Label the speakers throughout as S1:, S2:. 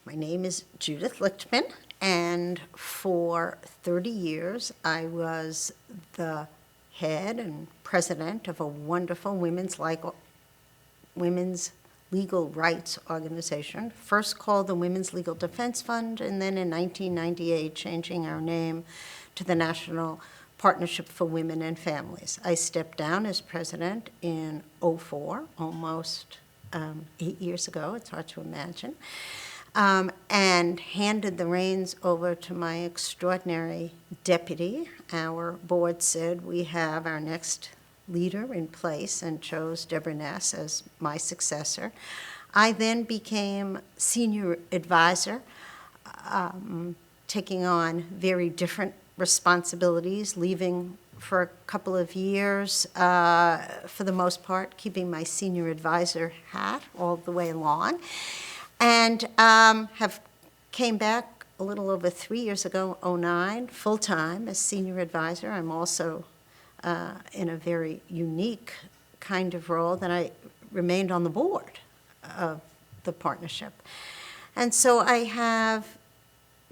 S1: My name is Judith Lichtman, and for 30 years I was the head and president of a wonderful women's legal rights organization, first called the Women's Legal Defense Fund, and then in 1998 changing our name to the National Partnership for Women and Families. I stepped down as president in '04, almost 8 years ago, it's hard to imagine, and handed the reins over to my extraordinary deputy. Our board said we have our next leader in place and chose Deborah Ness as my successor. I then became senior advisor, taking on very different responsibilities, leaving for a couple of years, for the most part, keeping my senior advisor hat all the way along, and have came back a little over 3 years ago, '09, full-time as senior advisor. I'm also in a very unique kind of role that I remained on the board of the partnership. And so I have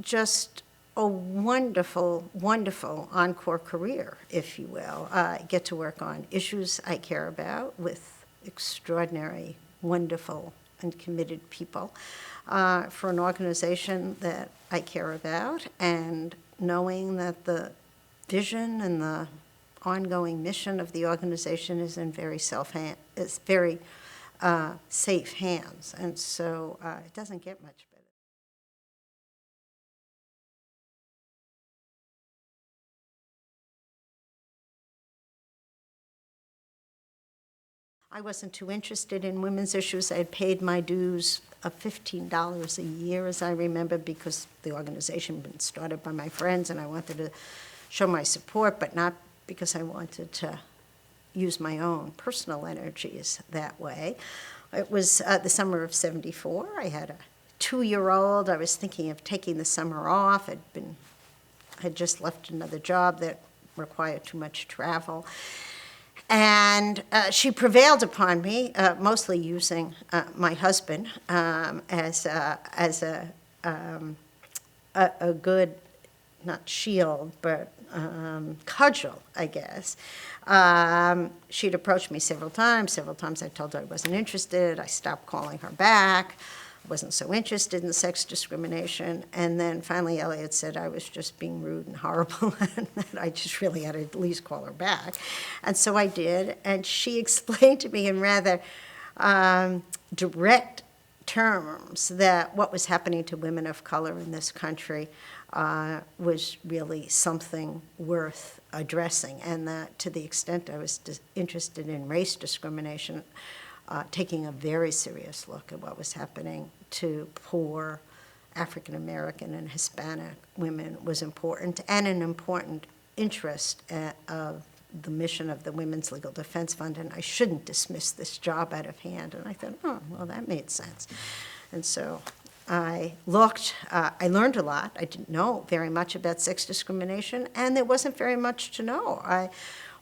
S1: just a wonderful, wonderful encore career, if you will. I get to work on issues I care about with extraordinary, wonderful, and committed people for an organization that I care about, and knowing that the vision and the ongoing mission of the organization is in very safe hands, and so it doesn't get much better. I wasn't too interested in women's issues. I had paid my dues of $15 a year, as I remember, because the organization had been started by my friends, and I wanted to show my support, but not because I wanted to use my own personal energies that way. It was the summer of '74. I had a 2-year-old. I was thinking of taking the summer off. Had just left another job that required too much travel. And she prevailed upon me, mostly using my husband as a good, not shield, but cudgel, I guess. She'd approached me several times. Several times I told her I wasn't interested. I stopped calling her back. I wasn't so interested in sex discrimination. And then finally Elliot said I was just being rude and horrible and that I just really had to at least call her back. And so I did. And she explained to me in rather direct terms that what was happening to women of color in this country was really something worth addressing, and that to the extent I was interested in race discrimination, taking a very serious look at what was happening to poor African American and Hispanic women was important, and an important interest of the mission of the Women's Legal Defense Fund, and I shouldn't dismiss this job out of hand. And I thought, oh, well, that made sense. And so I looked, I learned a lot. I didn't know very much about sex discrimination, and there wasn't very much to know.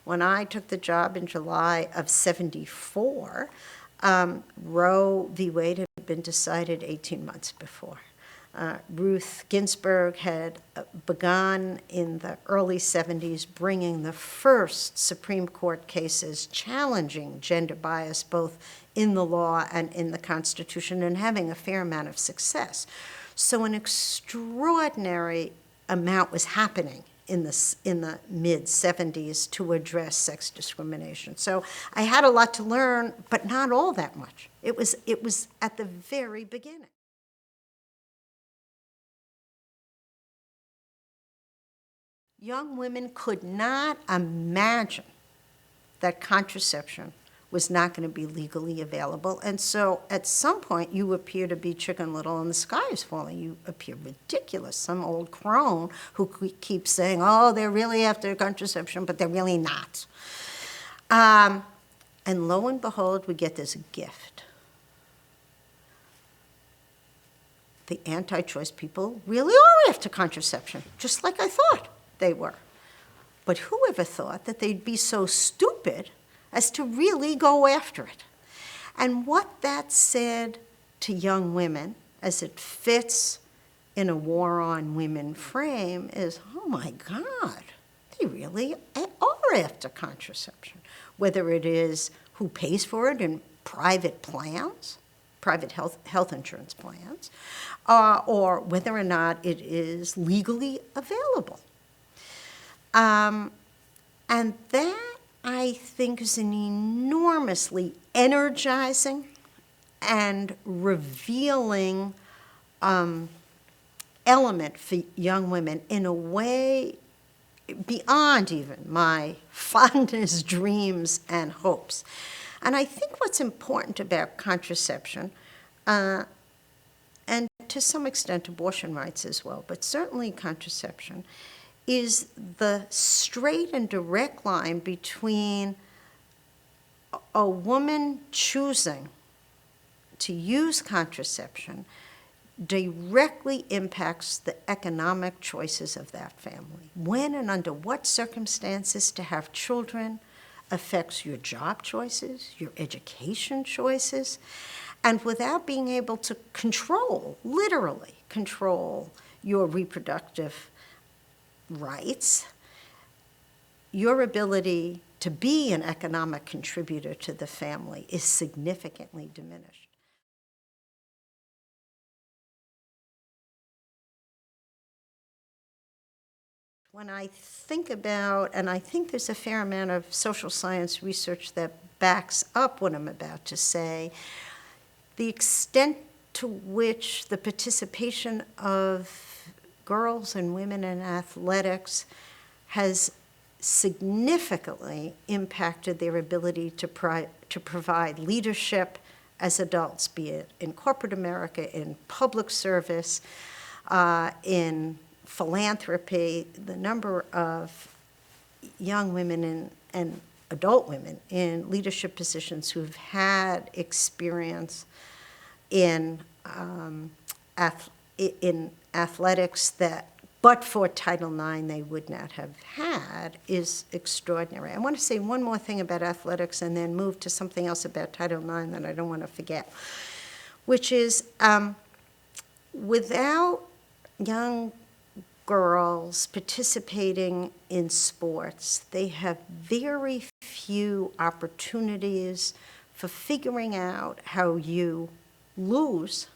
S1: When I took the job in July of '74, Roe v. Wade had been decided 18 months before. Ruth Ginsburg had begun in the early '70s bringing the first Supreme Court cases challenging gender bias both in the law and in the Constitution, and having a fair amount of success. So an extraordinary amount was happening in the mid-'70s to address sex discrimination. So I had a lot to learn, but not all that much. It was at the very beginning. Young women could not imagine that contraception was not going to be legally available. And so at some point, you appear to be Chicken Little and the sky is falling. You appear ridiculous, some old crone who keeps saying, oh, they're really after contraception, but they're really not. And lo and behold, we get this gift. The anti-choice people really are after contraception, just like I thought they were. But who ever thought that they'd be so stupid as to really go after it? And what that said to young women as it fits in a war on women frame is, oh my God, they really are after contraception. Whether it is who pays for it in private plans, private health insurance plans, or whether or not it is legally available. And that, I think, is an enormously energizing and revealing element for young women in a way beyond even my fondest dreams and hopes. And I think what's important about contraception, and to some extent abortion rights as well, but certainly contraception, is the straight and direct line between a woman choosing to use contraception directly impacts the economic choices of that family. When and under what circumstances to have children affects your job choices, your education choices, and without being able to control, literally control, your reproductive rights, your ability to be an economic contributor to the family is significantly diminished. When I think about, and I think there's a fair amount of social science research that backs up what I'm about to say, the extent to which the participation of girls and women in athletics has significantly impacted their ability to provide leadership as adults, be it in corporate America, in public service, in philanthropy. The number of young women and adult women in leadership positions who've had experience in athletics that, but for Title IX, they would not have had, is extraordinary. I want to say one more thing about athletics and then move to something else about Title IX that I don't want to forget, which is without young girls participating in sports, they have very few opportunities for figuring out how you lose,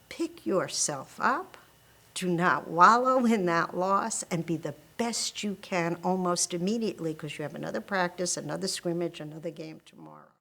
S1: pick yourself up, do not wallow in that loss, and be the best you can almost immediately, because you have another practice, another scrimmage, another game tomorrow.